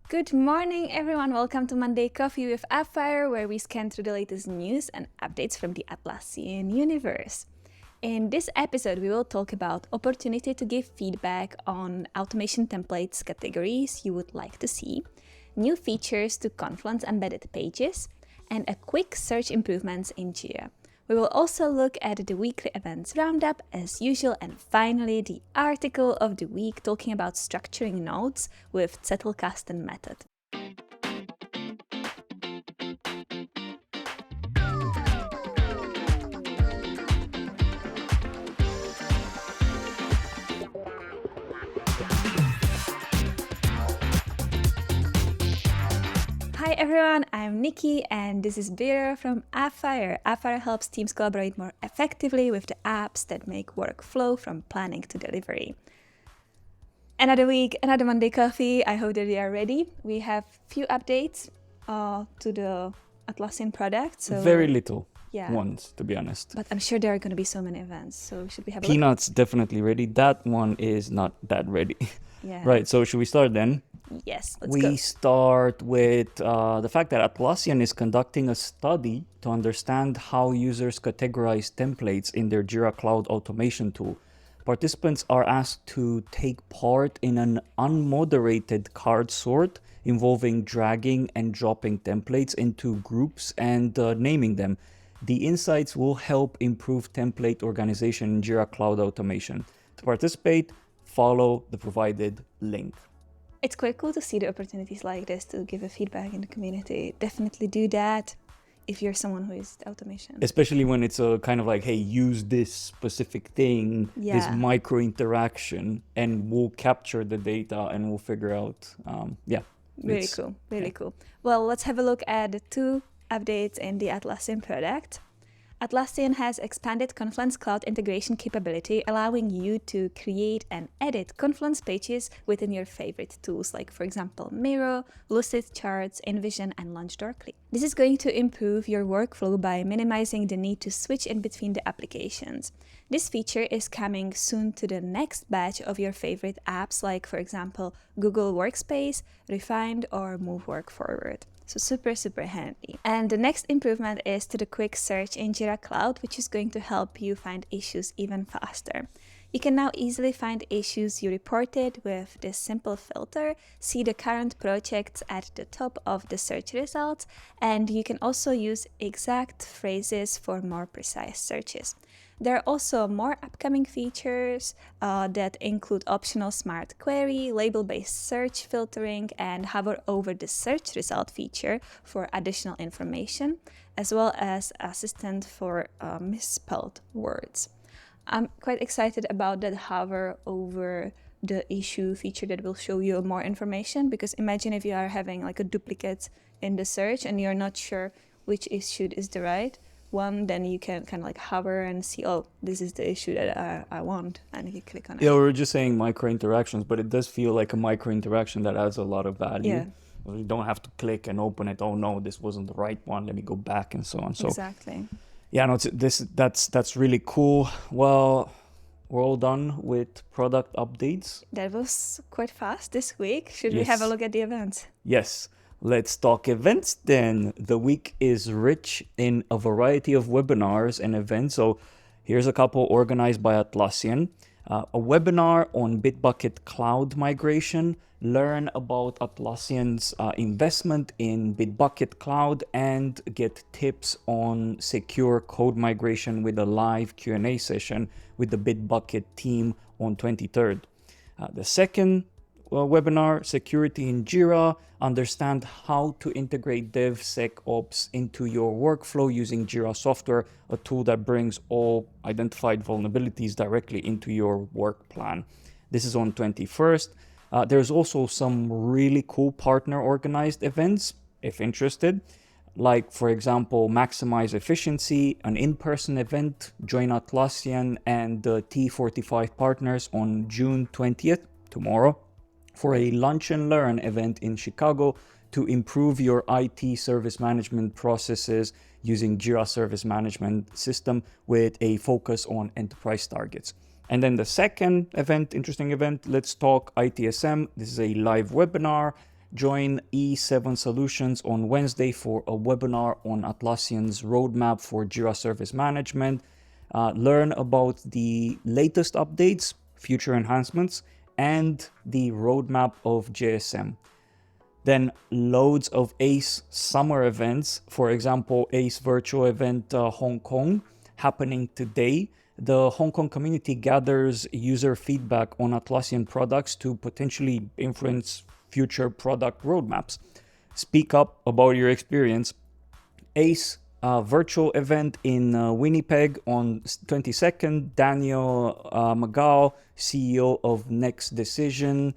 Good morning, everyone. Welcome to Monday Coffee with Appfire, where we scan through the latest news and updates from the Atlassian universe. In this episode, we will talk about opportunity to give feedback on automation templates categories you would like to see, new features to Confluence embedded pages, and a quick search improvements in Jira. We will also look at the weekly events roundup as usual, and finally the article of the week talking about structuring notes with Zettelkasten method. Hi everyone, I'm Nikki and this is Biro from Appfire. Appfire helps teams collaborate more effectively with the apps that make work flow from planning to delivery. Another week, another Monday Coffee. I hope that you are ready. We have few updates to the Atlassian product. So Very little ones, to be honest. But I'm sure there are going to be so many events. So should we have a Keynote's definitely ready. That one is not that ready. Yeah. Right, so should we start then? Yes, let's go. We start with the fact that Atlassian is conducting a study to understand how users categorize templates in their Jira Cloud automation tool. Participants are asked to take part in an unmoderated card sort involving dragging and dropping templates into groups and naming them. The insights will help improve template organization in Jira Cloud automation. To participate, follow the provided link. It's quite cool to see the opportunities like this to give a feedback in the community. Definitely do that if you're someone who is automation. Especially when it's a kind of like, hey, use this specific thing, this micro interaction, and we'll capture the data and we'll figure out, Really cool. Well, let's have a look at the two updates in the Atlassian product. Atlassian has expanded Confluence Cloud integration capability, allowing you to create and edit Confluence pages within your favorite tools, like, for example, Miro, Lucid Charts, InVision, and LaunchDoor Click. This is going to improve your workflow by minimizing the need to switch in between the applications. This feature is coming soon to the next batch of your favorite apps, like, for example, Google Workspace, Refined, or Move Work Forward. So super handy. And the next improvement is to the quick search in Jira Cloud, which is going to help you find issues even faster. You can now easily find issues you reported with this simple filter, see the current projects at the top of the search results, and you can also use exact phrases for more precise searches. There are also more upcoming features that include optional smart query, label-based search filtering, and hover over the search result feature for additional information, as well as assistant for misspelled words. I'm quite excited about that hover over the issue feature that will show you more information, because imagine if you are having like a duplicate in the search and you're not sure which issue is the right one, then you can kind of like hover and see, oh, this is the issue that I want, and you click on it. Yeah, we were just saying micro interactions, but it does feel like a micro interaction that adds a lot of value. Yeah. You don't have to click and open it. Oh no, this wasn't the right one. Let me go back and so on. So exactly. Yeah, no, that's really cool. Well, we're all done with product updates. That was quite fast this week. Should we have a look at the events? Yes. Let's talk events then. The week is rich in a variety of webinars and events. So here's a couple organized by Atlassian. A webinar on Bitbucket cloud migration. Learn about Atlassian's investment in Bitbucket Cloud and get tips on secure code migration with a live Q&A session with the Bitbucket team on 23rd. The second webinar, Security in Jira. Understand how to integrate DevSecOps into your workflow using Jira software, a tool that brings all identified vulnerabilities directly into your work plan. This is on 21st. There's also some really cool partner organized events, if interested, like, for example, Maximize Efficiency, an in-person event. Join Atlassian and the T45 partners on June 20th, tomorrow, for a lunch and learn event in Chicago to improve your IT service management processes using Jira Service Management System with a focus on enterprise targets. And then the second event, interesting event, Let's Talk ITSM. This is a live webinar Join E7 Solutions on Wednesday for a webinar on Atlassian's roadmap for Jira Service Management. Learn about the latest updates, future enhancements, and the roadmap of JSM. Then loads of ACE summer events, for example, ACE virtual event Hong Kong happening today. The Hong Kong community gathers user feedback on Atlassian products to potentially influence future product roadmaps. Speak up about your experience. ACE virtual event in Winnipeg on 22nd. Daniel Magao, CEO of Next Decision,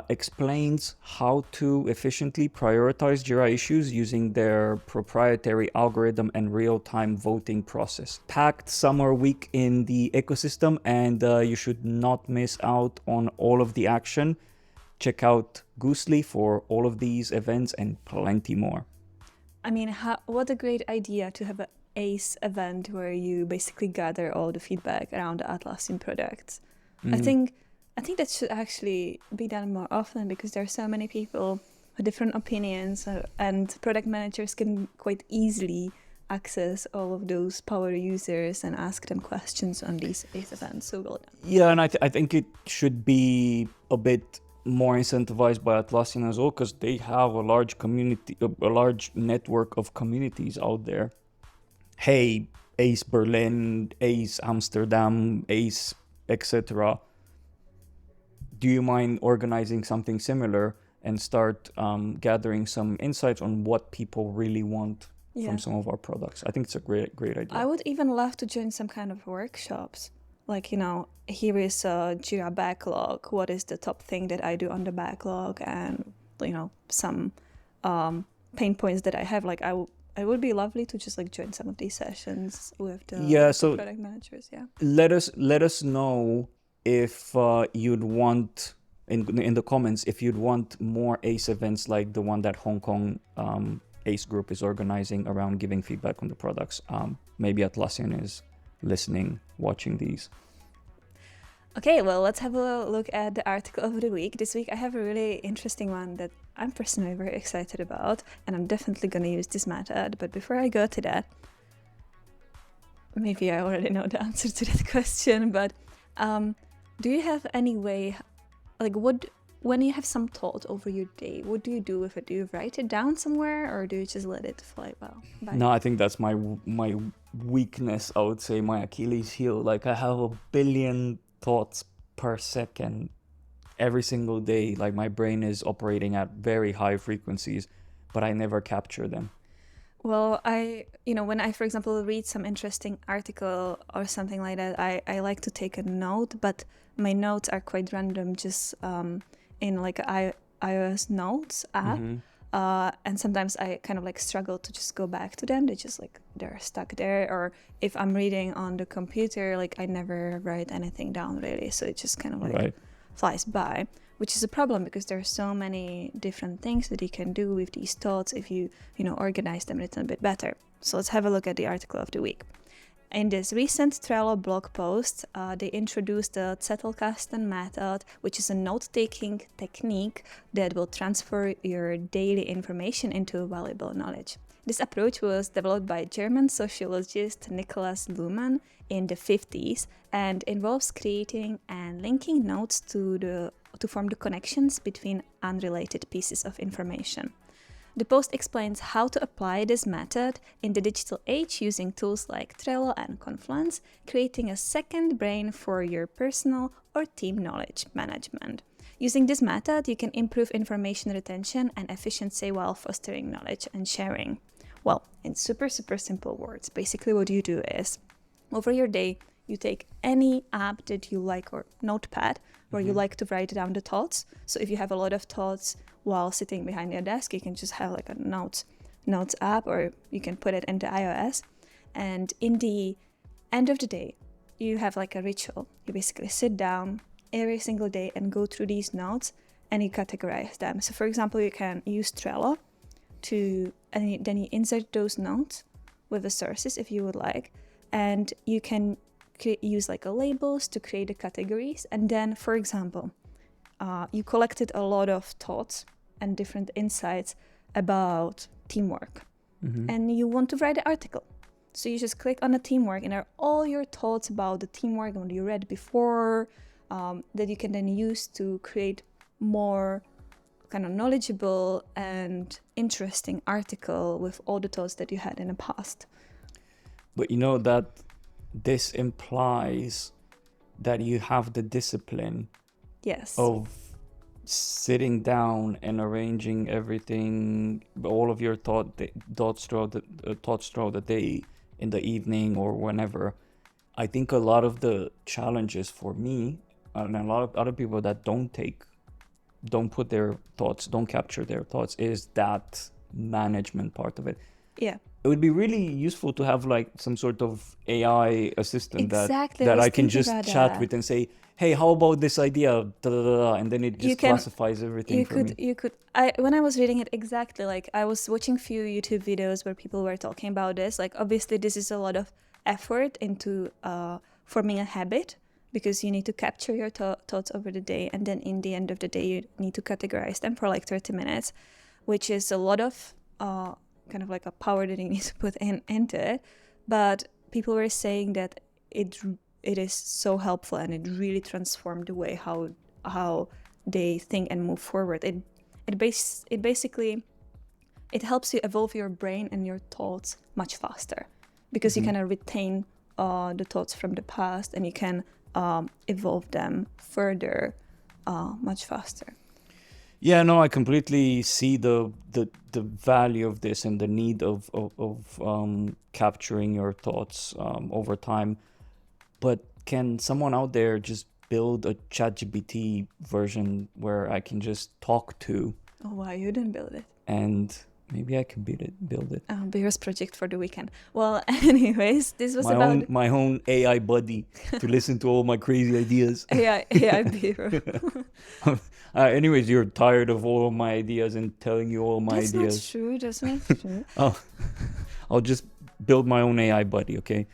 explains how to efficiently prioritize Jira issues using their proprietary algorithm and real-time voting process. Packed summer week in the ecosystem, and you should not miss out on all of the action. Check out Goosely for all of these events and plenty more. I mean, what a great idea to have an ACE event where you basically gather all the feedback around the Atlassian products. I think that should actually be done more often, because there are so many people with different opinions, and product managers can quite easily access all of those power users and ask them questions on these ACE events. So well done. Yeah, and I think it should be a bit more incentivized by Atlassian as well, because they have a large community, a large network of communities out there. Hey, ACE Berlin, ACE Amsterdam, ACE, etc. Do you mind organizing something similar and start gathering some insights on what people really want from some of our products? I think it's a great idea. I would even love to join some kind of workshops. Like, here is a Jira backlog. What is the top thing that I do on the backlog? And, some pain points that I have. Like, it would be lovely to just join some of these sessions with the product managers. Yeah. Let us know if you'd want in the comments if you'd want more ACE events like the one that Hong Kong ACE group is organizing around giving feedback on the products. Maybe Atlassian is listening, watching these. Okay, well, let's have a look at the article of the week. This week I have a really interesting one that I'm personally very excited about, and I'm definitely going to use this method. But before I go to that, maybe I already know the answer to that question, but do you have any way, when you have some thought over your day, what do you do with it? Do you write it down somewhere, or do you just let it fly by? No, I think that's my weakness, I would say, my Achilles heel. I have a billion thoughts per second every single day. My brain is operating at very high frequencies, but I never capture them. Well, when I, for example, read some interesting article or something like that, I like to take a note, but my notes are quite random, just in iOS notes app. And sometimes I kind of struggle to just go back to them. They're stuck there. Or if I'm reading on the computer, I never write anything down really. So it just kind of flies by, which is a problem because there are so many different things that you can do with these thoughts if you organize them a little bit better. So let's have a look at the article of the week. In this recent Trello blog post, they introduced the Zettelkasten method, which is a note-taking technique that will transfer your daily information into valuable knowledge. This approach was developed by German sociologist Nikolaus Luhmann in the 50s and involves creating and linking notes to form the connections between unrelated pieces of information. The post explains how to apply this method in the digital age using tools like Trello and Confluence, creating a second brain for your personal or team knowledge management. Using this method, you can improve information retention and efficiency while fostering knowledge and sharing. Well, in super simple words, basically what you do is, over your day, you take any app that you like or notepad where you like to write down the thoughts. So if you have a lot of thoughts while sitting behind your desk, you can just have a notes app, or you can put it into iOS. And in the end of the day, you have a ritual. You basically sit down every single day and go through these notes and you categorize them. So for example, you can use Trello and then you insert those notes with the sources if you would like. And you can use labels to create the categories. And then, for example, you collected a lot of thoughts and different insights about teamwork. And you want to write an article. So you just click on the teamwork, and there are all your thoughts about the teamwork and what you read before, that you can then use to create more kind of knowledgeable and interesting article with all the thoughts that you had in the past. But you know that this implies that you have the discipline of sitting down and arranging everything, all of your thoughts throughout the day, in the evening or whenever. I think a lot of the challenges for me and a lot of other people that don't capture their thoughts is that management part of it. Yeah. It would be really useful to have like some sort of AI assistant Exactly. that I can just chat with and say, hey, how about this idea? Da, da, da, da, and then it just classifies everything for me. When I was reading it, exactly, like I was watching few YouTube videos where people were talking about this. Like obviously this is a lot of effort into forming a habit, because you need to capture your thoughts over the day, and then in the end of the day you need to categorize them for like 30 minutes, which is a lot of kind of like a power that you need to put into it. But people were saying that it is so helpful, and it really transformed the way how they think and move forward. It basically helps you evolve your brain and your thoughts much faster, because you can retain the thoughts from the past, and you can evolve them further much faster. Yeah, no, I completely see the value of this and the need of capturing your thoughts over time. But can someone out there just build a ChatGPT version where I can just talk to? Oh, why you didn't build it? And maybe I can build it. Beer's project for the weekend. Well, anyways, this was my own AI buddy to listen to all my crazy ideas. AI Beer. Anyways, you're tired of all of my ideas and telling you all my ideas. That's not true. I'll just build my own AI buddy, okay?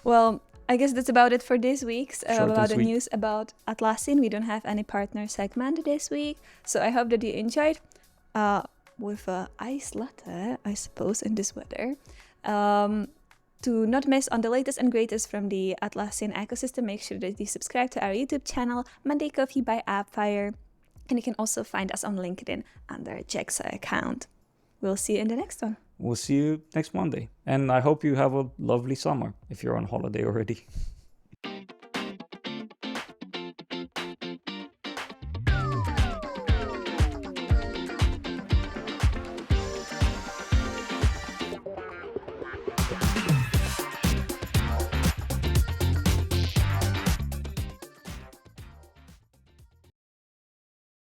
Well, I guess that's about it for this week's about the sweet. news about Atlassian. We don't have any partner segment this week, so I hope that you enjoyed. With an ice latte, I suppose, in this weather. To not miss on the latest and greatest from the Atlassian ecosystem, make sure that you subscribe to our YouTube channel, Monday Coffee by Appfire. And you can also find us on LinkedIn under Jexo account. We'll see you in the next one. We'll see you next Monday. And I hope you have a lovely summer if you're on holiday already.